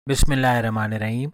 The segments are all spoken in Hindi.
बिस्मिल्लाहिर्रहमानिर्रहीम।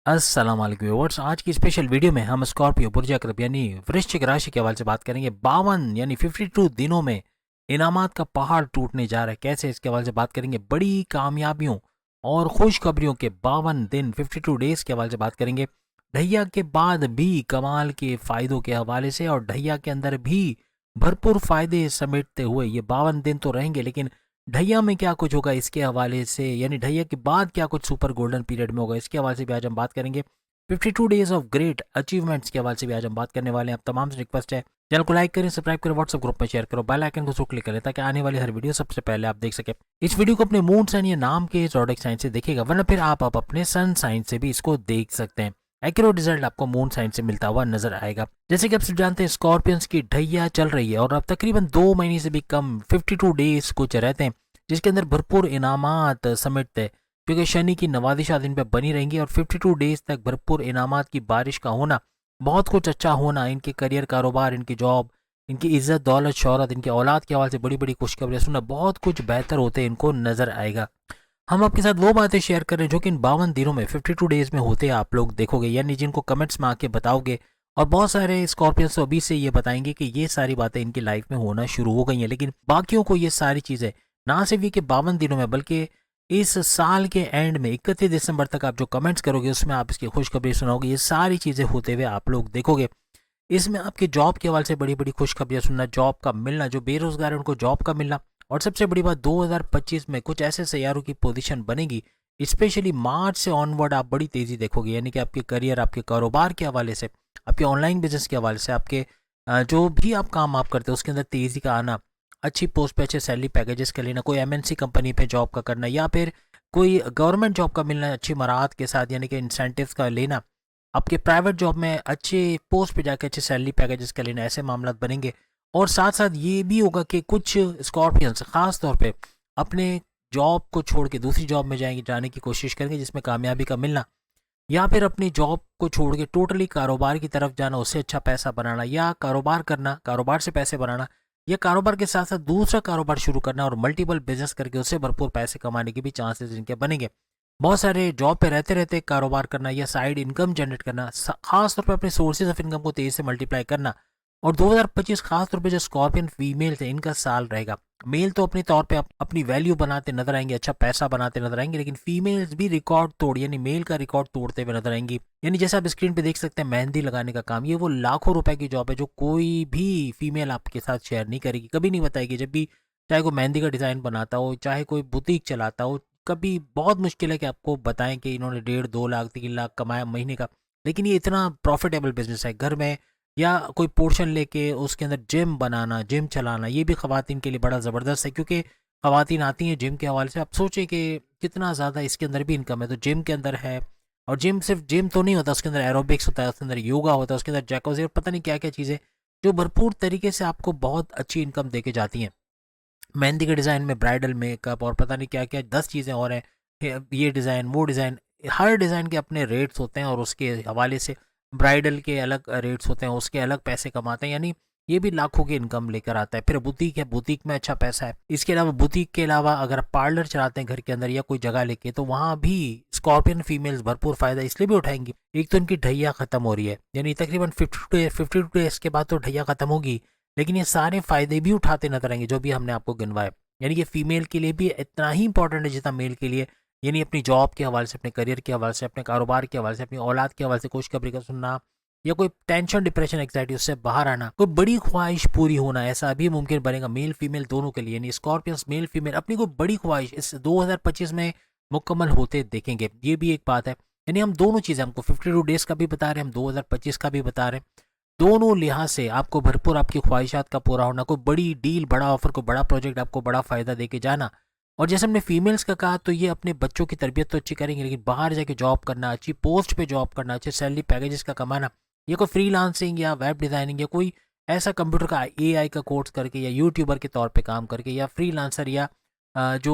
अस्सलाम वालेकुम व्यूअर्स। आज की स्पेशल वीडियो में हम स्कॉर्पियो बुर्ज अकरब यानी वृश्चिक राशि के हवाले से बात करेंगे। 52 यानी 52 दिनों में इनामात का पहाड़ टूटने जा रहा है, कैसे इसके हवाले से बात करेंगे। बड़ी कामयाबियों और खुशखबरियों के 52 दिन 52 डेज के हवाले से बात करेंगे। ढैया के बाद भी कमाल के फ़ायदों के हवाले से और ढैया के अंदर भी भरपूर फ़ायदे समेटते हुए ये 52 दिन तो रहेंगे, लेकिन ढैया में क्या कुछ होगा इसके हवाले से, यानी ढैया के बाद क्या कुछ सुपर गोल्डन पीरियड में होगा इसके हवाले से भी आज हम बात करेंगे। 52 डेज ऑफ ग्रेट अचीवमेंट्स के हवाले से भी आज हम बात करने वाले हैं। आप तमाम से रिक्वेस्ट है, चैनल को लाइक करें, सब्सक्राइब करें, व्हाट्सएप ग्रुप में शेयर करो, बेल आइकन को जरूर क्लिक करें ताकि आने वाली हर वीडियो सबसे पहले आप देख सके। इस वीडियो को अपने मून साइन या नाम के ज़ोडिएक साइन से देखिएगा, वरना फिर आप अपने सन साइन से भी इसको देख सकते हैं। एक्यूरेट रिजल्ट आपको मून साइन से मिलता हुआ नजर आएगा। जैसे कि आप सब जानते हैं, स्कॉर्पियंस की ढैया चल रही है और अब तकरीबन 2 महीने से भी कम 52 डेज कुछ रहते हैं, जिसके अंदर भरपूर इनामात समेटते हैं, क्योंकि शनि की नवादिशात इन पे बनी रहेंगी और 52 डेज तक भरपूर इनामात की बारिश का होना, बहुत कुछ अच्छा होना, इनके करियर, कारोबार, इनकी जॉब, इनकी इज्जत, दौलत, शोहरत, इनके औलाद के हवाले से बड़ी बड़ी खुशखबरें सुनना, बहुत कुछ बेहतर होते इनको नजर आएगा। हम आपके साथ वो बातें शेयर कर रहे हैं जो कि इन 52 दिनों में 52 डेज में होते हैं, आप लोग देखोगे, यानी जिनको कमेंट्स में आके बताओगे। और बहुत सारे स्कॉर्पियंस तो अभी से ये बताएंगे कि ये सारी बातें इनकी लाइफ में होना शुरू हो गई हैं, लेकिन बाकियों को ये सारी चीज़ें ना सिर्फ ये कि 52 दिनों में, बल्कि इस साल के एंड में 31 दिसंबर तक आप जो कमेंट्स करोगे उसमें आप इसकी खुशखबरी सुनाओगे, ये सारी चीज़ें होते हुए आप लोग देखोगे। इसमें आपके जॉब के हवाले से बड़ी बड़ी खुशखबरियां सुनना, जॉब का मिलना, जो बेरोजगार है उनको जॉब का मिलना, और सबसे बड़ी बात 2025 में कुछ ऐसे सैयारों की पोजीशन बनेगी, स्पेशली मार्च से ऑनवर्ड आप बड़ी तेज़ी देखोगे, यानी कि आपके करियर, आपके कारोबार के हवाले से, आपके ऑनलाइन बिजनेस के हवाले से, आपके जो भी आप काम आप करते हो उसके अंदर तेज़ी का आना, अच्छी पोस्ट पे अच्छे सैलरी पैकेजेस का लेना, कोई एमएनसी कंपनी पे जॉब का करना, या फिर कोई गवर्नमेंट जॉब का मिलना अच्छी मराहत के साथ, यानी कि इंसेंटिव्स का लेना, आपके प्राइवेट जॉब में अच्छे पोस्ट पे जाकर अच्छे सैलरी पैकेजेस का लेना, ऐसे मामला बनेंगे। और साथ साथ ये भी होगा कि कुछ स्कॉर्पियंस खास तौर पे अपने जॉब को छोड़ के दूसरी जॉब में जाएंगे, जाने की कोशिश करेंगे जिसमें कामयाबी का मिलना, या फिर अपनी जॉब को छोड़ के टोटली कारोबार की तरफ जाना, उससे अच्छा पैसा बनाना, या कारोबार करना, कारोबार से पैसे बनाना, या कारोबार के साथ साथ दूसरा कारोबार शुरू करना और मल्टीपल बिजनेस करके उससे भरपूर पैसे कमाने के भी चांसेस इनके बनेंगे। बहुत सारे जॉब पे रहते रहते कारोबार करना या साइड इनकम जनरेट करना, खास तौर पे अपने सोर्सेज ऑफ इनकम को तेजी से मल्टीप्लाई करना। और 2025 खास तौर पे जो स्कॉर्पियन फीमेल थे इनका साल रहेगा। मेल तो अपने तौर पे अपनी वैल्यू बनाते नजर आएंगे, अच्छा पैसा बनाते नजर आएंगे, लेकिन फीमेल्स भी रिकॉर्ड तोड़, यानी मेल का रिकॉर्ड तोड़ते हुए नजर आएंगी। यानी जैसे आप स्क्रीन पे देख सकते हैं, मेहंदी लगाने का काम, ये वो लाखों रुपए की जॉब है जो कोई भी फीमेल आपके साथ शेयर नहीं करेगी, कभी नहीं बताएगी। जब भी चाहे कोई मेहंदी का डिज़ाइन बनाता हो, चाहे कोई बुटीक चलाता हो, कभी बहुत मुश्किल है कि आपको बताएं कि इन्होंने 1.5 2 लाख 3 लाख कमाया महीने का। लेकिन ये इतना प्रॉफिटेबल बिजनेस है। घर में या कोई पोर्शन लेके उसके अंदर जिम बनाना, जिम चलाना, ये भी ख़वातीन के लिए बड़ा ज़बरदस्त है, क्योंकि ख़वातीन आती हैं जिम के हवाले से। आप सोचें कि कितना ज़्यादा इसके अंदर भी इनकम है, तो जिम के अंदर है। और जिम सिर्फ जिम तो नहीं होता, उसके अंदर एरोबिक्स होता है, उसके अंदर योगा होता है, उसके अंदर जैकोजी और पता नहीं क्या क्या चीज़ें जो भरपूर तरीके से आपको बहुत अच्छी इनकम दे के जाती हैं। मेहंदी के डिज़ाइन में ब्राइडल मेकअप और पता नहीं क्या क्या 10 चीज़ें और हैं, ये डिज़ाइन वो डिज़ाइन, हर डिज़ाइन के अपने रेट्स होते हैं और उसके हवाले से ब्राइडल के अलग रेट्स होते हैं, उसके अलग पैसे कमाते हैं, यानी ये भी लाखों की इनकम लेकर आता है। फिर बुटीक है, बुटीक में अच्छा पैसा है। इसके अलावा बुटीक के अलावा अगर पार्लर चलाते हैं घर के अंदर या कोई जगह लेके, तो वहाँ भी स्कॉर्पियन फीमेल्स भरपूर फ़ायदा इसलिए भी उठाएंगी। एक तो इनकी ढैया ख़त्म हो रही है, यानी तकरीबन 52 डेज के बाद तो ढैया ख़त्म होगी, लेकिन ये सारे फ़ायदे भी उठाते नजर आएंगे जो भी हमने आपको गिनवाए। यानी कि फीमेल के लिए भी इतना ही इंपॉर्टेंट है जितना मेल के लिए। यानी अपनी जॉब के हवाले से, अपने करियर के हवाले से, अपने कारोबार के हवाले से, अपनी औलाद के हवाले से खुशखबरी का सुनना, या कोई टेंशन, डिप्रेशन, एग्जाइटी उससे बाहर आना, कोई बड़ी ख्वाहिश पूरी होना, ऐसा भी मुमकिन बनेगा मेल फीमेल दोनों के लिए। यानी स्कॉर्पियंस मेल फीमेल अपनी कोई बड़ी ख्वाहिश इस 2025 में मुकम्मल होते देखेंगे, ये भी एक बात है। यानी हम दोनों चीज़ें, हमको 52 डेज का भी बता रहे हैं, हम 2025 का भी बता रहे हैं। दोनों लिहाज से आपको भरपूर आपकी ख्वाहिशात का पूरा होना, कोई बड़ी डील, बड़ा ऑफर, कोई बड़ा प्रोजेक्ट आपको बड़ा फ़ायदा दे के जाना। और जैसे हमने फीमेल्स का कहा, तो ये अपने बच्चों की तरबियत तो अच्छी करेंगे, लेकिन बाहर जाके जॉब करना, अच्छी पोस्ट पे जॉब करना, अच्छे सैलरी पैकेजेस का कमाना, या कोई फ्रीलांसिंग या वेब डिज़ाइनिंग, या कोई ऐसा कंप्यूटर का एआई का कोर्स करके, या यूट्यूबर के तौर पे काम करके, या फ्रीलांसर, या जो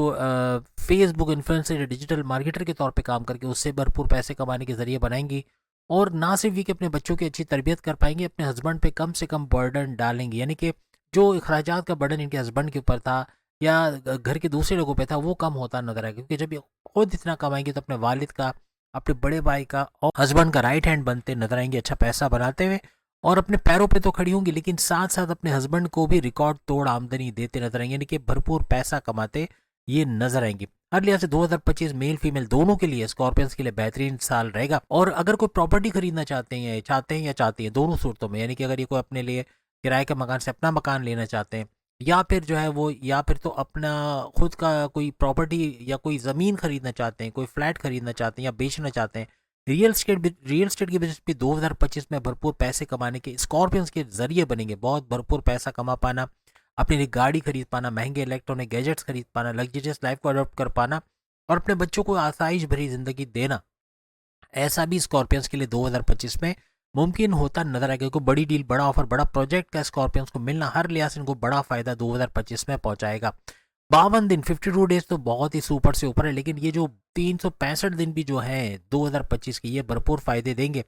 फेसबुक इन्फ्लुएंसर या डिजिटल मार्केटर के तौर पे काम करके उससे भरपूर पैसे कमाने के ज़रिए बनाएंगी। और ना सिर्फ ये कि अपने बच्चों की अच्छी तरबियत कर पाएंगे, अपने हस्बैंड पे कम से कम बर्डन डालेंगे, यानी कि जो अखराजात का बर्डन इनके हस्बैंड के ऊपर था, या घर के दूसरे लोगों पे था वो कम होता नजर आएगा, क्योंकि जब ये खुद इतना कमाएंगे तो अपने वालिद का, अपने बड़े भाई का और हस्बैंड का राइट हैंड बनते नजर आएंगे, अच्छा पैसा बनाते हुए, और अपने पैरों पे तो खड़ी होंगी लेकिन साथ साथ अपने हस्बैंड को भी रिकॉर्ड तोड़ आमदनी देते नजर आएंगे, यानी कि भरपूर पैसा कमाते ये नजर आएंगे। हर लिहाज से 2025 मेल फीमेल दोनों के लिए, स्कॉर्पियंस के लिए बेहतरीन साल रहेगा। और अगर कोई प्रॉपर्टी खरीदना चाहते हैं या चाहती है, दोनों सूरतों में, यानी कि अगर ये कोई अपने लिए किराए के मकान से अपना मकान लेना चाहते हैं, या फिर जो है वो, या फिर तो अपना खुद का कोई प्रॉपर्टी या कोई ज़मीन खरीदना चाहते हैं, कोई फ्लैट खरीदना चाहते हैं या बेचना चाहते हैं, रियल एस्टेट की बिजनेस भी 2025 में भरपूर पैसे कमाने के स्कॉर्पियंस के जरिए बनेंगे। बहुत भरपूर पैसा कमा पाना, अपने लिए गाड़ी खरीद पाना, महंगे इलेक्ट्रॉनिक गैजेट्स खरीद पाना, लग्जरियस लाइफ को अडॉप्ट कर पाना और अपने बच्चों को आसाइश भरी जिंदगी देना, ऐसा भी स्कॉर्पियंस के लिए 2025 में मुमकिन होता नजर आएगा। क्योंकि बड़ी डील, बड़ा ऑफर, बड़ा प्रोजेक्ट का स्कॉर्पियंस को मिलना हर लिहाज से इनको बड़ा फायदा 2025 में पहुंचाएगा। 52 दिन, 52 डेज तो बहुत ही सुपर से ऊपर है, लेकिन ये जो 365 दिन भी जो है 2025 के, ये भरपूर फायदे देंगे।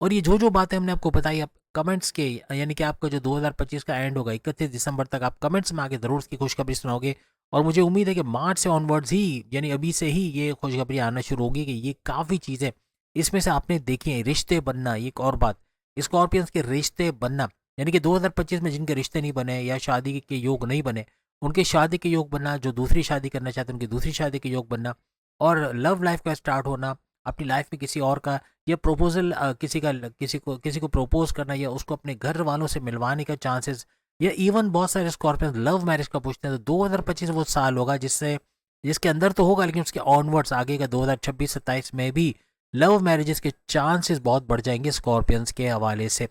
और ये जो बातें हमने आपको बताई, आप कमेंट्स के, यानी कि आपका जो 2025 का एंड होगा 31 दिसंबर तक, आप कमेंट्स में आके जरूर उसकी खुशखबरी सुनाओगे। और मुझे उम्मीद है कि मार्च से ऑनवर्ड्स ही, यानी अभी से ही ये खुशखबरी आना शुरू होगी कि ये काफ़ी चीज़ें इसमें से आपने देखी है। रिश्ते बनना, एक और बात, स्कॉर्पियंस के रिश्ते बनना, यानी कि 2025 में जिनके रिश्ते नहीं बने या शादी के योग नहीं बने, उनके शादी के योग बनना, जो दूसरी शादी करना चाहते हैं उनकी दूसरी शादी के योग बनना, और लव लाइफ का स्टार्ट होना, अपनी लाइफ में किसी और का, या प्रपोजल, किसी को प्रपोज करना, या उसको अपने घर वालों से मिलवाने का चांसेस, या इवन बहुत सारे स्कॉर्पियंस लव मैरिज का पूछते हैं। तो 2025 वो साल होगा जिसके अंदर तो होगा, लेकिन उसके ऑनवर्ड्स आगे का 2026-27 में भी लव मैरिजेस के चांसेस बहुत बढ़ जाएंगे स्कॉर्पियंस के हवाले से।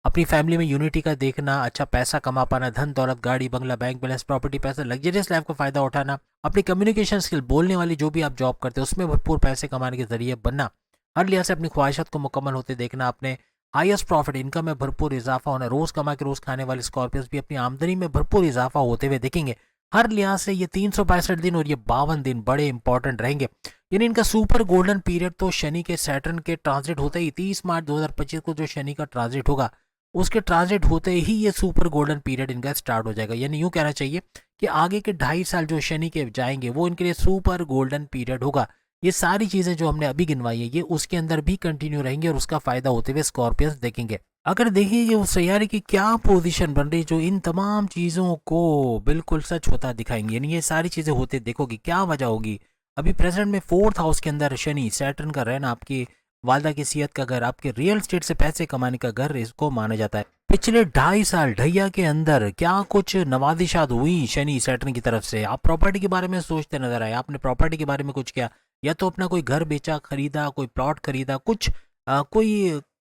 अपनी फैमिली में यूनिटी का देखना, अच्छा पैसा कमा पाना, धन दौलत, गाड़ी बंगला, बैंक बैलेंस, प्रॉपर्टी, पैसा, लग्जरियस लाइफ का फायदा उठाना, अपनी कम्युनिकेशन स्किल, बोलने वाली जो भी आप जॉब करते हैं उसमें भरपूर पैसे कमाने के जरिए बनना, हर लिहाज से अपनी ख्वाहिशात को मुकम्मल होते देखना, अपने हाईएस्ट प्रॉफिट इनकम में भरपूर इजाफा होना, रोज कमा के रोज खाने वाले स्कॉर्पियंस भी अपनी आमदनी में भरपूर इजाफा होते हुए देखेंगे। हर लिहाज से ये 365 दिन और ये 52 दिन बड़े इंपॉर्टेंट रहेंगे। यानी इनका सुपर गोल्डन पीरियड तो शनि के सैटर्न के ट्रांजिट होते ही 30 मार्च 2025 को जो शनि का ट्रांजिट होगा, उसके ट्रांजिट होते ही ये सुपर गोल्डन पीरियड इनका स्टार्ट हो जाएगा। यानी यूं कहना चाहिए कि आगे के 2.5 साल जो शनि के जाएंगे वो इनके लिए सुपर गोल्डन पीरियड होगा। ये सारी चीजें जो हमने अभी गिनवाई है ये उसके अंदर भी कंटिन्यू रहेंगी और उसका फायदा होते हुए स्कॉर्पियंस देखेंगे। अगर देखिए ये उस सैयारे की क्या पोजीशन बन रही है जो इन तमाम चीजों को बिल्कुल सच होता दिखाएंगे, यानी ये सारी चीजें होते देखोगे, क्या वजह होगी। अभी प्रेजेंट में 4th हाउस के अंदर शनि सैटर्न का रहना आपकी वालदा की सेहत का घर, आपके रियल स्टेट से पैसे कमाने का घर इसको माना जाता है। पिछले 2.5 साल ढैया के अंदर क्या कुछ नवाजिशात हुई शनि सैटर्न की तरफ से, आप प्रॉपर्टी के बारे में सोचते नजर आए, आपने प्रॉपर्टी के बारे में कुछ किया, या तो अपना कोई घर बेचा, खरीदा, कोई प्लॉट खरीदा, कुछ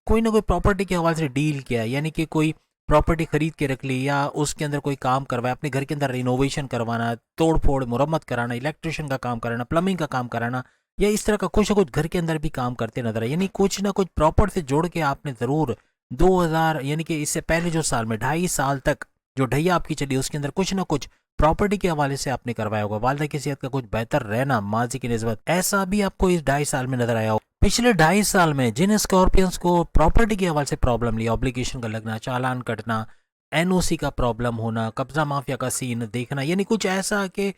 कोई ना कोई प्रॉपर्टी के हवाले से डील किया, यानी कि कोई प्रॉपर्टी खरीद के रख ली या उसके अंदर कोई काम करवाया, अपने घर के अंदर रिनोवेशन करवाना, तोड़ फोड़ मुरम्मत कराना, इलेक्ट्रिशियन का काम कराना, प्लम्बिंग का काम कराना, या इस तरह का कुछ ना कुछ घर के अंदर भी काम करते नजर आए। यानी कुछ ना कुछ प्रॉपर से जोड़ के आपने जरूर 2000, यानी कि इससे पहले जो साल में 2.5 साल तक जो ढैया आपकी चली उसके अंदर कुछ ना कुछ प्रॉपर्टी के हवाले से आपने करवाया होगा। वालदा की सेहत का कुछ बेहतर रहना माजी की निस्बत, ऐसा भी आपको इस 2.5 साल में नजर आया हो। पिछले 2.5 साल में जिन स्कॉर्पियंस को प्रॉपर्टी के हवाले से प्रॉब्लम लिया, ऑब्लिगेशन का लगना, चालान कटना, एनओसी का प्रॉब्लम होना, कब्जा माफिया का सीन देखना, यानी कुछ ऐसा कि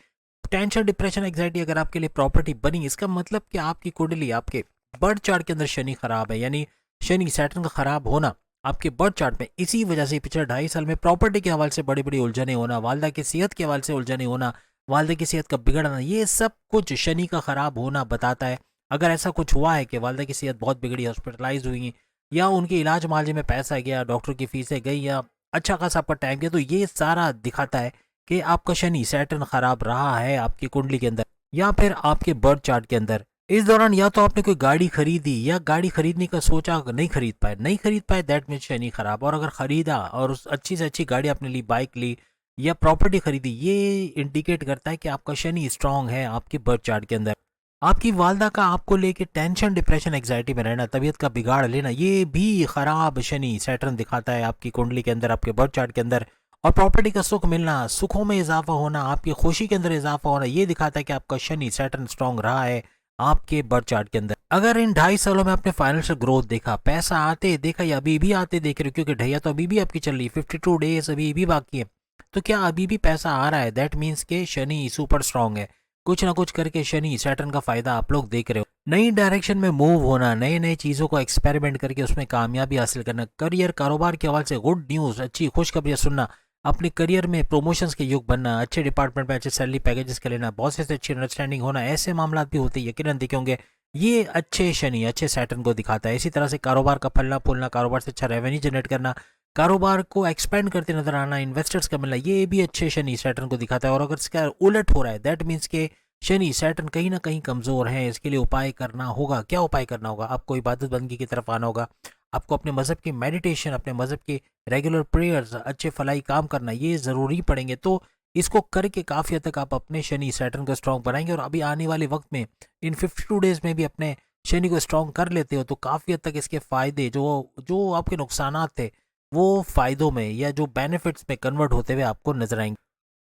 टेंशन, डिप्रेशन, एग्जाइटी अगर आपके लिए प्रॉपर्टी बनी, इसका मतलब कि आपकी कुंडली, आपके बर्थ चार्ट के अंदर शनि खराब है, यानी शनि सैटर्न का खराब होना आपके बर्थ चार्ट में, इसी वजह से पिछले 2.5 साल में प्रॉपर्टी के हवाले से बड़ी बड़ी उलझने होना, वालदा की सेहत के हवाले से उलझने होना, वालदा की सेहत का बिगड़ना, ये सब कुछ शनि का खराब होना बताता है। अगर ऐसा कुछ हुआ है कि वालदा की सेहत बहुत बिगड़ी, हॉस्पिटलाइज हुई, या उनके इलाज मालजे में पैसा गया, डॉक्टर की फीसें गई, या अच्छा खासा आपका टाइम गया, तो ये सारा दिखाता है कि आपका शनि सैटर्न खराब रहा है आपकी कुंडली के अंदर या फिर आपके बर्थ चार्ट के अंदर। इस दौरान या तो आपने कोई गाड़ी खरीदी या गाड़ी खरीदने का सोचा, नहीं खरीद पाए, दैट मीन शनि खराब। और अगर खरीदा और उस अच्छी से अच्छी गाड़ी आपने ली, बाइक ली या प्रॉपर्टी खरीदी, ये इंडिकेट करता है कि आपका शनि स्ट्रांग है आपके बर्थ चार्ट के अंदर। आपकी वालदा का आपको लेके टेंशन, डिप्रेशन, एग्जाइटी में रहना, तबीयत का बिगाड़ लेना, ये भी खराब शनि सैटर्न दिखाता है आपकी कुंडली के अंदर, आपके बर्थ चार्ट के अंदर। और प्रॉपर्टी का सुख मिलना, सुखों में इजाफा होना, आपकी खुशी के अंदर इजाफा होना, ये दिखाता है कि आपका शनि सैटर्न स्ट्रांग रहा है आपके बर्थ चार्ट के अंदर। अगर इन 2.5 सालों में आपने फाइनेंशियल ग्रोथ देखा, पैसा आते देखा या अभी भी आते देख रहे हो, क्योंकि ढैया तो अभी भी आपकी चल रही है, 52 डेज अभी भी बाकी है, तो क्या अभी भी पैसा आ रहा है? दैट मीन्स के शनि सुपर स्ट्रांग है। कुछ ना कुछ करके शनि सैटर्न का फायदा आप लोग देख रहे हो। नई डायरेक्शन में मूव होना, नए नए चीज़ों को एक्सपेरिमेंट करके उसमें कामयाबी हासिल करना, करियर कारोबार के हवाले से गुड न्यूज़, अच्छी खुशखबरियाँ सुनना, अपने करियर में प्रमोशंस के युग बनना, अच्छे डिपार्टमेंट में अच्छे सैलरी पैकेजेस के लेना, बॉसेस से अच्छी अंडरस्टैंडिंग होना, ऐसे मामला भी होते हैं, यकीनन देखे होंगे। ये अच्छे शनि, अच्छे सैटर्न को दिखाता है। इसी तरह से कारोबार का फलना फूलना, कारोबार से अच्छा रेवेन्यू जनरेट करना, कारोबार को एक्सपेंड करते नजर आना, इन्वेस्टर्स का मिलना, ये भी अच्छे शनि सैटर्न को दिखाता है। और अगर इसका उलट हो रहा है, दैट मीन्स के शनि सैटर्न कहीं ना कहीं कमजोर है। इसके लिए उपाय करना होगा। क्या उपाय करना होगा? आपको इबादत बंदगी की तरफ आना होगा। आपको अपने मज़हब की मेडिटेशन, अपने मज़हब की रेगुलर प्रेयर्स, अच्छे फलाई काम करना, ये ज़रूरी पड़ेंगे। तो इसको करके काफ़ी हद तक आप अपने शनि सैटर्न को स्ट्रॉन्ग बनाएंगे। और अभी आने वाले वक्त में इन 52 डेज में भी अपने शनि को स्ट्रॉन्ग कर लेते हो तो काफ़ी हद तक इसके फ़ायदे, जो जो आपके नुकसानात थे, वो फ़ायदों में या जो बेनिफिट्स में कन्वर्ट होते हुए आपको नजर आएंगे।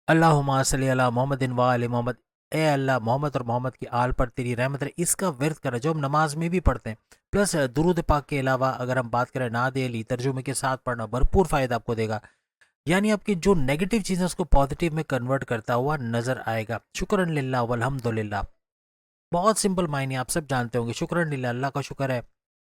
अल्लाहुम्मा सल्ली अला मोहम्मदिन व आले मोहम्मद। ए अल्लाह, मोहम्मद और मोहम्मद की आल पर तेरी रहमत रहे, इसका विर्द करें जो हम नमाज में भी पढ़ते हैं। प्लस दुरूद पाक के अलावा अगर हम बात करें नाद अली तर्जुमे के साथ पढ़ना, भरपूर फ़ायदा आपको देगा। यानी आपकी जो नेगेटिव चीज़ें उसको पॉजिटिव में कन्वर्ट करता हुआ नजर आएगा। शुक्रन लिल्लाह वल्हम्दुलिल्लाह। बहुत सिंपल मायने आप सब जानते होंगे। शुक्रन लिल्लाह, अल्लाह का शुक्र है।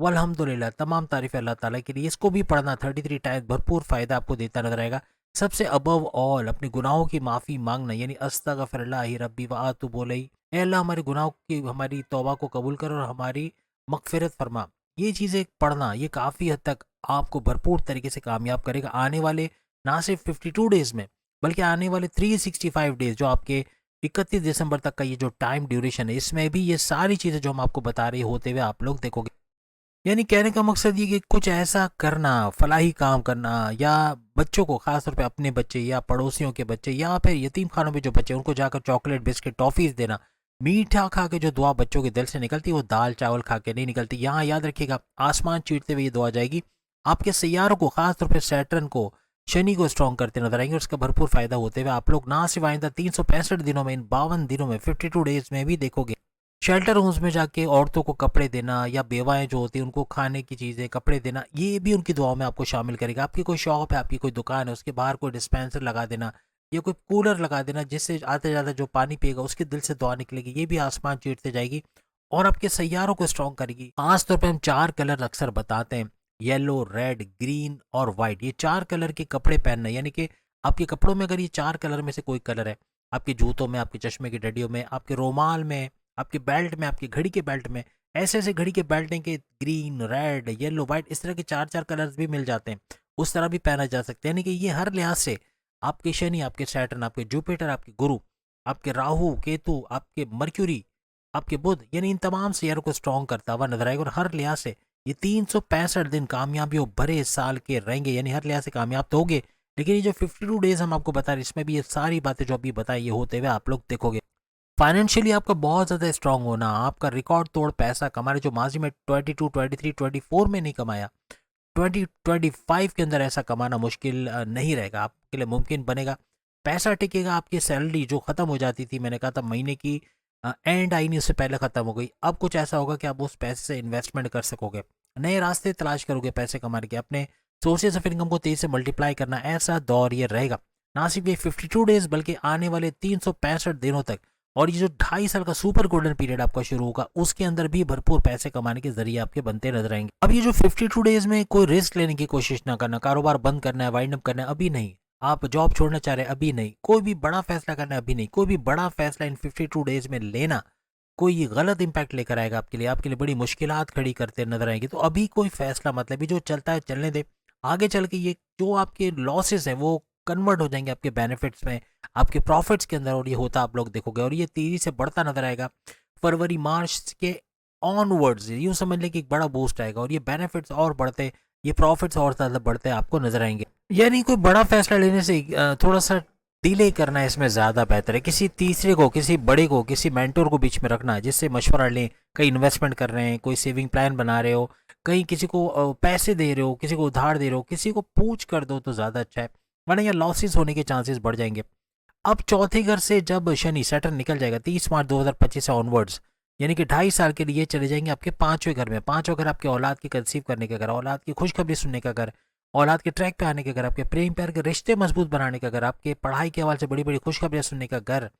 वल्हम्दुलिल्लाह, तमाम तारीफ़ अल्लाह ताला के लिए। इसको भी पढ़ना 33 टाइम, भरपूर फ़ायदा आपको देता नजर आएगा। सबसे अबव ऑल अपने गुनाहों की माफ़ी मांगना, यानी अस्तगफिरुल्लाह रब्बी व अतूबु इलैह। ए अल्लाह, हमारे गुनाहों की, हमारी तौबा को कबूल कर और हमारी मगफिरत फरमा। ये चीज़ें पढ़ना, ये काफ़ी हद तक आपको भरपूर तरीके से कामयाब करेगा आने वाले ना सिर्फ 52 डेज़ में, बल्कि आने वाले 365 डेज़, जो आपके 31 दिसंबर तक का ये जो टाइम ड्यूरेशन है, इसमें भी ये सारी चीज़ें जो हम आपको बता रहे होते हुए आप लोग देखोगे। यानी कहने का मकसद ये कि कुछ ऐसा करना, फलाही काम करना, या बच्चों को, खासतौर पे अपने बच्चे या पड़ोसियों के बच्चे या फिर यतीम खानों में जो बच्चे, उनको जाकर चॉकलेट बिस्किट टॉफीज देना। मीठा खा के जो दुआ बच्चों के दिल से निकलती है, वो दाल चावल खा के नहीं निकलती। यहाँ याद रखिएगा, आसमान चीरते हुए ये दुआ जाएगी, आपके सैयारों को, खासतौर पर सैटर्न को, शनि को स्ट्रॉन्ग करते नजर आएंगे। और उसका भरपूर फायदा होते हुए आप लोग ना सिर्फ आइंदा 365 दिनों में, इन 52 दिनों में, 52 डेज में भी देखोगे। शेल्टर होम्स में जाके औरतों को कपड़े देना, या बेवाएं जो होती हैं उनको खाने की चीज़ें, कपड़े देना, ये भी उनकी दुआओं में आपको शामिल करेगा। आपकी कोई शॉप है, आपकी कोई दुकान है, उसके बाहर कोई डिस्पेंसर लगा देना, या कोई कूलर लगा देना, जिससे आते ज़्यादा जो पानी पिएगा उसके दिल से दुआ निकलेगी। ये भी आसमान चीरते जाएगी और आपके सैयारों को स्ट्रॉन्ग करेगी। खास तौर पर हम 4 कलर अक्सर बताते हैं, येलो, रेड, ग्रीन और वाइट। ये 4 कलर के कपड़े पहनना, यानी कि आपके कपड़ों में अगर ये 4 कलर में से कोई कलर है, आपके जूतों में, आपके चश्मे की डडियों में, आपके रोमाल में, आपके बेल्ट में, आपकी घड़ी के बेल्ट में, ऐसे ऐसे घड़ी के बेल्ट हैं कि ग्रीन, रेड, येलो, वाइट, इस तरह के 4 4 कलर्स भी मिल जाते हैं। उस तरह भी पहना जा सकता है। यानी कि ये हर लिहाज से आपके शनि, आपके सैटर्न, आपके जुपिटर, आपके गुरु, आपके राहु केतु, आपके मर्क्यूरी, आपके बुध, यानी इन तमाम सैयारों को स्ट्रॉन्ग करता हुआ नजर आएगा। और हर लिहाज से ये 365 दिन कामयाबियों भरे साल के रहेंगे। यानी हर लिहाज से कामयाब तो होगे, लेकिन ये जो 52 डेज हम आपको बता रहे हैं, इसमें भी ये सारी बातें जो अभी बताई, ये होते हुए आप लोग देखोगे। फाइनेंशियली आपका बहुत ज़्यादा स्ट्रांग होना, आपका रिकॉर्ड तोड़ पैसा कमाना, जो माजी में 22, 23, 24 में नहीं कमाया, 2025 के अंदर ऐसा कमाना मुश्किल नहीं रहेगा, आपके लिए मुमकिन बनेगा। पैसा टिकेगा। आपकी सैलरी जो ख़त्म हो जाती थी, मैंने कहा था महीने की एंड आई नहीं, उससे पहले ख़त्म हो गई। अब कुछ ऐसा होगा कि आप उस पैसे से इन्वेस्टमेंट कर सकोगे, नए रास्ते तलाश करोगे पैसे कमाने के, अपने सोर्सेज ऑफ इनकम को तेज़ी से मल्टीप्लाई करना, ऐसा दौर ये रहेगा। ना सिर्फ ये 52 डेज, बल्कि आने वाले 365 दिनों तक, और ये जो 2.5 साल का सुपर गोल्डन पीरियड आपका शुरू होगा, उसके अंदर भी भरपूर पैसे कमाने के जरिए आपके बनते नजर आएंगे। अब ये जो 52 डेज में कोई रिस्क लेने की कोशिश ना करना, कारोबार बंद करना है, वाइंड अप करना है, अभी नहीं। आप जॉब छोड़ना चाह रहे हैं, अभी नहीं। कोई भी बड़ा फैसला करना है, अभी नहीं। कोई भी बड़ा फैसला इन 52 डेज में लेना कोई गलत इंपैक्ट लेकर आएगा आपके लिए बड़ी मुश्किलात खड़ी करते नजर आएंगी। तो अभी कोई फैसला, मतलब जो चलता है चलने दे। आगे चल के ये जो आपके लॉसेस हैं वो कन्वर्ट हो जाएंगे आपके बेनिफिट्स में, आपके प्रॉफिट्स के अंदर, और ये होता आप लोग देखोगे। और ये तेजी से बढ़ता नजर आएगा। फरवरी मार्च के ऑनवर्ड्स यूँ समझ लें कि एक बड़ा बूस्ट आएगा, और ये बेनिफिट्स और बढ़ते, ये प्रॉफिट्स और ज़्यादा बढ़ते आपको नजर आएंगे। यानी कोई बड़ा फैसला लेने से थोड़ा सा डिले करना इसमें ज़्यादा बेहतर है। किसी तीसरे को, किसी बड़े को, किसी मेंटोर को बीच में रखना, जिससे मशवरा लें। कहीं इन्वेस्टमेंट कर रहे हैं, कोई सेविंग प्लान बना रहे हो, कहीं किसी को पैसे दे रहे हो, किसी को उधार दे रहे हो, किसी को पूछ कर दो तो ज़्यादा अच्छा है, वरना यहाँ लॉसेस होने के चांसेस बढ़ जाएंगे। अब चौथे घर से जब शनि सैटर्न निकल जाएगा 30 मार्च 2025 से ऑनवर्ड्स, यानी कि 2.5 साल के लिए चले जाएंगे आपके 5वें घर में। 5वां घर आपके औलाद की कंसीव करने का घर, औलाद की खुशखबरी सुनने का घर, औलाद के ट्रैक पे आने के घर, आपके प्रेम प्यार के रिश्ते मजबूत बनाने का घर, आपके पढ़ाई के हवाले से बड़ी बड़ी खुशखबरियां सुनने का घर,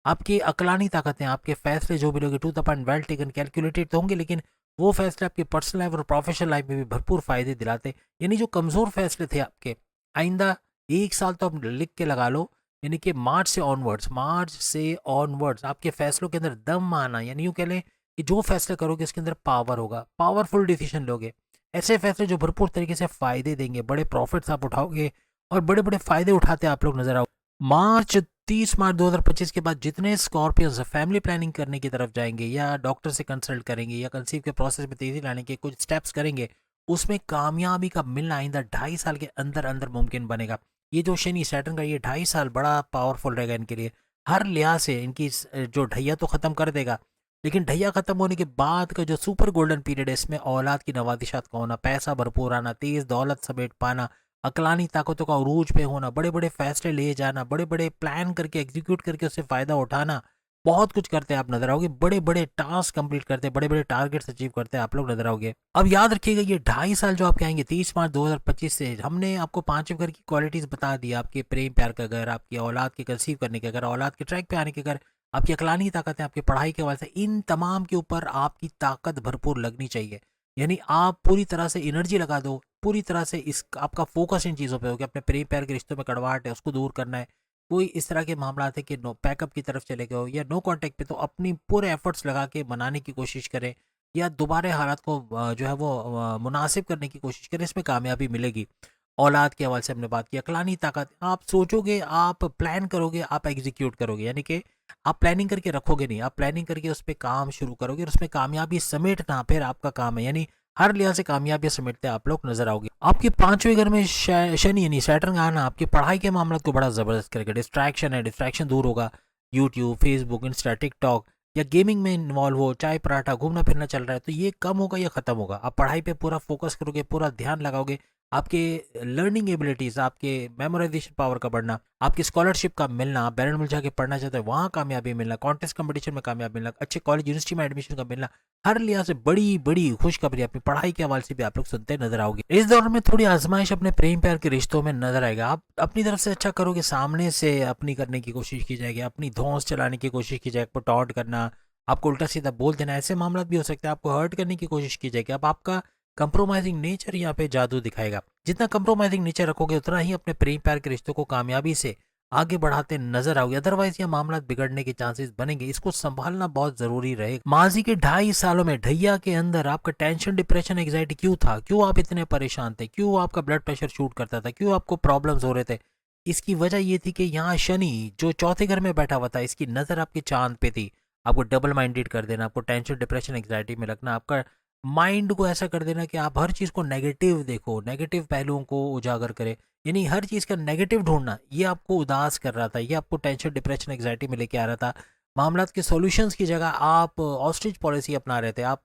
आपकी अकलानी ताकतें, आपके फैसले जो भी लोगे to the point, well taken, calculated तो होंगे, लेकिन वो फैसले आपकी पर्सनल लाइफ और प्रोफेशनल लाइफ में भी भरपूर फायदे दिलाते। यानी जो कमज़ोर फैसले थे आपके, आइंदा 1 साल तो आप लिख के लगा लो, यानी कि मार्च से ऑनवर्ड्स आपके फैसलों के अंदर दम आना, यानी यूँ कह लें कि जो फैसले करोगे उसके अंदर पावर होगा, पावरफुल डिसीजन लोगे, ऐसे फैसले जो भरपूर तरीके से फ़ायदे देंगे, बड़े प्रॉफिट्स आप उठाओगे और बड़े बड़े फ़ायदे उठाते आप लोग नजर आओ। मार्च 30 मार्च 2025 के बाद जितने स्कॉर्पियंस फैमिली प्लानिंग करने की तरफ जाएंगे या डॉक्टर से कंसल्ट करेंगे या कंसीव के प्रोसेस में तेजी लाने के कुछ स्टेप्स करेंगे, उसमें कामयाबी का मिलना आइंदा 2.5 साल के अंदर अंदर मुमकिन बनेगा। ये जो शनि सैटर्न का ये 2.5 साल बड़ा पावरफुल रहेगा इनके लिए, हर लिहाज से इनकी जो ढैया तो ख़त्म कर देगा, लेकिन ढैया ख़त्म होने के बाद का जो सुपर गोल्डन पीरियड है, इसमें औलाद की नवादिशात का होना, पैसा भरपूर आना, तेज़ दौलत समेट पाना, अकलानी ताकतों का उरूज पे होना, बड़े बड़े फैसले ले जाना, बड़े बड़े प्लान करके एग्जीक्यूट करके उससे फ़ायदा उठाना, बहुत कुछ करते हैं आप नजर आओगे, बड़े बड़े टास्क कंप्लीट करते हैं, बड़े बड़े टारगेट्स अचीव करते हैं आप लोग नजर आओगे। अब याद रखिएगा ये 2.5 साल जो आपके आएंगे 30 मार्च 2025 से, हमने आपको पांचवें घर की क्वालिटीज बता दी, आपके प्रेम प्यार का घर, आपकी औलाद के कंसीव करने का घर, औलाद के ट्रैक पे आने के घर, आपकी अकलानी ताकत है, आपकी पढ़ाई के हवाले से, इन तमाम के ऊपर आपकी ताकत भरपूर लगनी चाहिए। यानी आप पूरी तरह से एनर्जी लगा दो, पूरी तरह से इस आपका फोकस इन चीज़ों पे हो कि अपने प्रेम प्यार के रिश्तों में कड़वाहट है उसको दूर करना है, कोई इस तरह के मामला है कि नो पैकअप की तरफ चले गए हो या नो कांटेक्ट पे, तो अपनी पूरे एफर्ट्स लगा के बनाने की कोशिश करें या दोबारा हालात को जो है वो मुनासिब करने की कोशिश करें, इसमें कामयाबी मिलेगी। औलाद के हवाले से हमने बात की, अकलानी ताकत, आप सोचोगे, आप प्लान करोगे, आप एग्जीक्यूट करोगे, यानी कि आप प्लानिंग करके रखोगे नहीं, आप प्लानिंग करके उस पर काम शुरू करोगे और उसमें कामयाबी समेटना फिर आपका काम है। यानी हर लिहाज से कामयाबी समेटते आप लोग नजर आओगे। आपके पांचवें घर में शनि यानी सैटर्न का आना आपकी पढ़ाई के मामला को बड़ा जबरदस्त करेगा। डिस्ट्रैक्शन है, डिस्ट्रैक्शन दूर होगा। यूट्यूब, फेसबुक, इंस्टा, टिकटॉक या गेमिंग में इन्वॉल्व हो, चाय पराठा, घूमना फिरना चल रहा है, तो ये कम होगा या खत्म होगा। आप पढ़ाई पे पूरा फोकस करोगे, पूरा ध्यान लगाओगे, आपके लर्निंग एबिलिटीज, आपके मेमोराइजेशन पावर का बढ़ना, आपकी स्कॉलरशिप का मिलना, आप बैरन मिल जाके पढ़ना चाहते हैं वहाँ कामयाबी मिलना, कॉन्टेस्ट कंपटीशन में कामयाबी मिलना, अच्छे कॉलेज यूनिवर्सिटी में एडमिशन का मिलना, हर लिहाज से बड़ी बड़ी खुशखबरी अपनी पढ़ाई के हवाले से भी आप लोग सुनते नजर आओगे। इस दौरान में थोड़ी आजमाइश अपने प्रेम प्यार के रिश्तों में नजर आएगा। आप अपनी तरफ से अच्छा करोगे, सामने से अपनी करने की कोशिश की जाएगी, अपनी धौंस चलाने की कोशिश की जाएगी, आपको टॉन्ट करना, आपको उल्टा सीधा बोल देना, ऐसे मामला भी हो सकते हैं, आपको हर्ट करने की कोशिश की जाएगी। अब आपका कंप्रोमाइजिंग नेचर यहाँ पे जादू दिखाएगा। जितना कंप्रोमाइजिंग नेचर रखोगे उतना ही अपने प्रेम प्यार के रिश्तों को कामयाबी से आगे बढ़ाते नजर आओगे, अदरवाइज यह मामला बिगड़ने के चांसेस बनेंगे। इसको संभालना बहुत जरूरी रहेगा। माजी के 2.5 सालों में ढैया के अंदर आपका टेंशन, डिप्रेशन, एंग्जाइटी क्यों था, क्यों आप इतने परेशान थे, क्यों आपका ब्लड प्रेशर शूट करता था, क्यों आपको प्रॉब्लम्स हो रहे थे? इसकी वजह ये थी कि यहाँ शनि जो चौथे घर में बैठा हुआ था, इसकी नजर आपके चांद पे थी। आपको डबल माइंडेड कर देना, आपको टेंशन, डिप्रेशन, एंग्जाइटी में लगना, आपका माइंड को ऐसा कर देना कि आप हर चीज़ को नेगेटिव देखो, नेगेटिव पहलुओं को उजागर करें, यानी हर चीज़ का नेगेटिव ढूंढना, ये आपको उदास कर रहा था, ये आपको टेंशन, डिप्रेशन, एंग्जाइटी में लेके आ रहा था। मामलात के सॉल्यूशंस की जगह आप ऑस्ट्रिच पॉलिसी अपना रहे थे, आप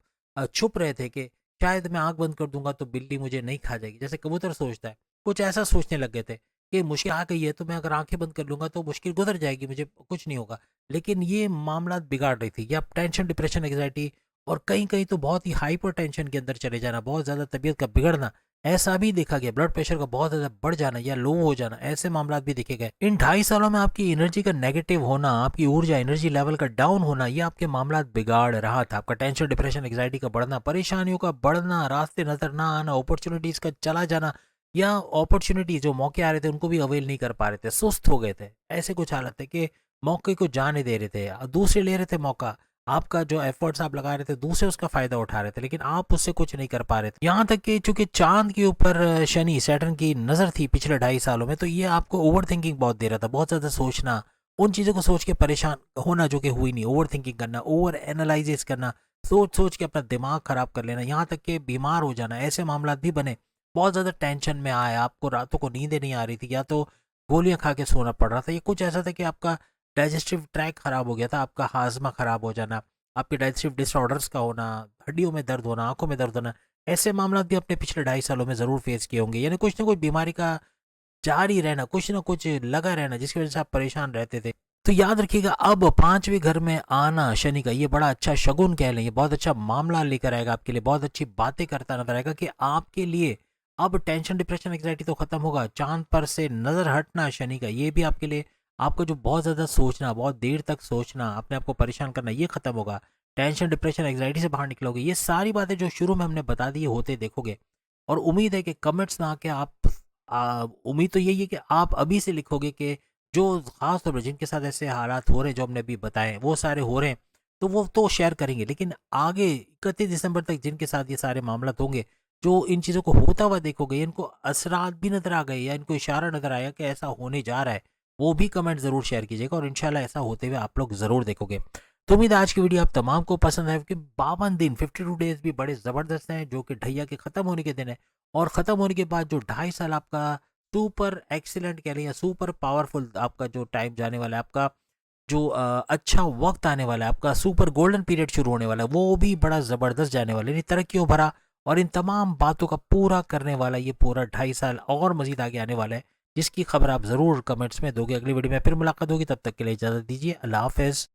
छुप रहे थे कि शायद मैं आंख बंद कर दूंगा तो बिल्ली मुझे नहीं खा जाएगी, जैसे कबूतर सोचता है, कुछ ऐसा सोचने लग गए थे कि मुश्किल आ गई है तो मैं अगर आंखें बंद कर लूंगा तो मुश्किल गुजर जाएगी, मुझे कुछ नहीं होगा। लेकिन ये मामला बिगाड़ रही थी, या टेंशन, डिप्रेशन, एंग्जाइटी और कहीं कहीं तो बहुत ही हाइपर टेंशन के अंदर चले जाना, बहुत ज़्यादा तबीयत का बिगड़ना, ऐसा भी देखा गया। ब्लड प्रेशर का बहुत ज़्यादा बढ़ जाना या लो हो जाना, ऐसे मामला भी देखे गए। इन 2.5 सालों में आपकी एनर्जी का नेगेटिव होना, आपकी ऊर्जा, एनर्जी लेवल का डाउन होना, ये आपके मामला बिगाड़ रहा था। आपका टेंशन, डिप्रेशन, एंग्जाइटी का बढ़ना, परेशानियों का बढ़ना, रास्ते नजर ना आना, अपॉर्चुनिटीज़ का चला जाना, या अपॉर्चुनिटी जो मौके आ रहे थे उनको भी अवेल नहीं कर पा रहे थे, सुस्त हो गए थे, ऐसे कुछ हालत है कि मौके को जाने दे रहे थे, दूसरे ले रहे थे मौका, आपका जो एफर्ट्स आप लगा रहे थे दूसरे उसका फायदा उठा रहे थे, लेकिन आप उससे कुछ नहीं कर पा रहे थे। यहाँ तक कि चूंकि चांद के ऊपर शनि सैटर्न की नजर थी पिछले 2.5 सालों में, तो ये आपको ओवर थिंकिंग बहुत दे रहा था, बहुत ज्यादा सोचना, उन चीजों को सोच के परेशान होना जो कि हुई नहीं, ओवर थिंकिंग करना, ओवर एनालिसिस करना, सोच सोच के अपना दिमाग खराब कर लेना, यहाँ तक कि बीमार हो जाना, ऐसे मामला भी बने। बहुत ज़्यादा टेंशन में आए, आपको रातों को नींद नहीं आ रही थी, या तो गोलियां खा के सोना पड़ रहा था, ये कुछ ऐसा था कि आपका डाइजेस्टिव ट्रैक खराब हो गया था, आपका हाजमा खराब हो जाना, आपके डाइजेस्टिव डिसऑर्डर्स का होना, हड्डियों में दर्द होना, आंखों में दर्द होना, ऐसे मामला भी अपने पिछले 2.5 सालों में ज़रूर फेस किए होंगे। यानी कुछ ना कुछ बीमारी का जारी रहना, कुछ ना कुछ लगा रहना, जिसकी वजह से आप परेशान रहते थे। तो याद रखिएगा, अब पांचवें घर में आना शनि का ये बड़ा अच्छा शगुन कह लें, ये बहुत अच्छा मामला लेकर आएगा आपके लिए, बहुत अच्छी बातें करता नजर आएगा कि आपके लिए अब टेंशन, डिप्रेशन, एंग्जाइटी तो खत्म होगा, चांद पर से नजर हटना शनि का, ये भी आपके लिए, आपको जो बहुत ज़्यादा सोचना, बहुत देर तक सोचना, अपने आप को परेशान करना, ये खत्म होगा। टेंशन, डिप्रेशन, एंग्जाइटी से बाहर निकलोगे। ये सारी बातें जो शुरू में हमने बता दी है, होते देखोगे। और उम्मीद है कि कमेंट्स ना आके आप, उम्मीद तो यही है कि आप अभी से लिखोगे कि जो खास तौर पर जिनके साथ ऐसे हालात हो रहे हैं जो हमने अभी बताए, वो सारे हो रहे हैं, तो वो तो शेयर करेंगे। लेकिन आगे 31 दिसंबर तक जिनके साथ ये सारे मामला होंगे, जो इन चीज़ों को होता हुआ देखोगे, इनको असरात भी नजर आ गए या इनको इशारा नजर आया कि ऐसा होने जा रहा है, वो भी कमेंट जरूर शेयर कीजिएगा और इंशाल्लाह ऐसा होते हुए आप लोग जरूर देखोगे। तो उम्मीद है आज की वीडियो आप तमाम को पसंद है, कि 52 दिन 52 डेज भी बड़े ज़बरदस्त हैं, जो कि ढैया के ख़त्म होने के दिन है। और ख़त्म होने के बाद जो 2.5 साल आपका सुपर एक्सीलेंट कह लें या सुपर पावरफुल आपका जो टाइम जाने वाला है, आपका जो अच्छा वक्त आने वाला है, आपका सुपर गोल्डन पीरियड शुरू होने वाला है, वो भी बड़ा ज़बरदस्त जाने वाला है, यानी तरक्कियों भरा। और इन तमाम बातों का पूरा करने वाला ये पूरा 2.5 साल और मज़ीद आगे आने वाला है, जिसकी खबर आप ज़रूर कमेंट्स में दोगे। अगली वीडियो में फिर मुलाकात होगी, तब तक के लिए इजाज़त दीजिए। अल्लाह हाफ़िज़।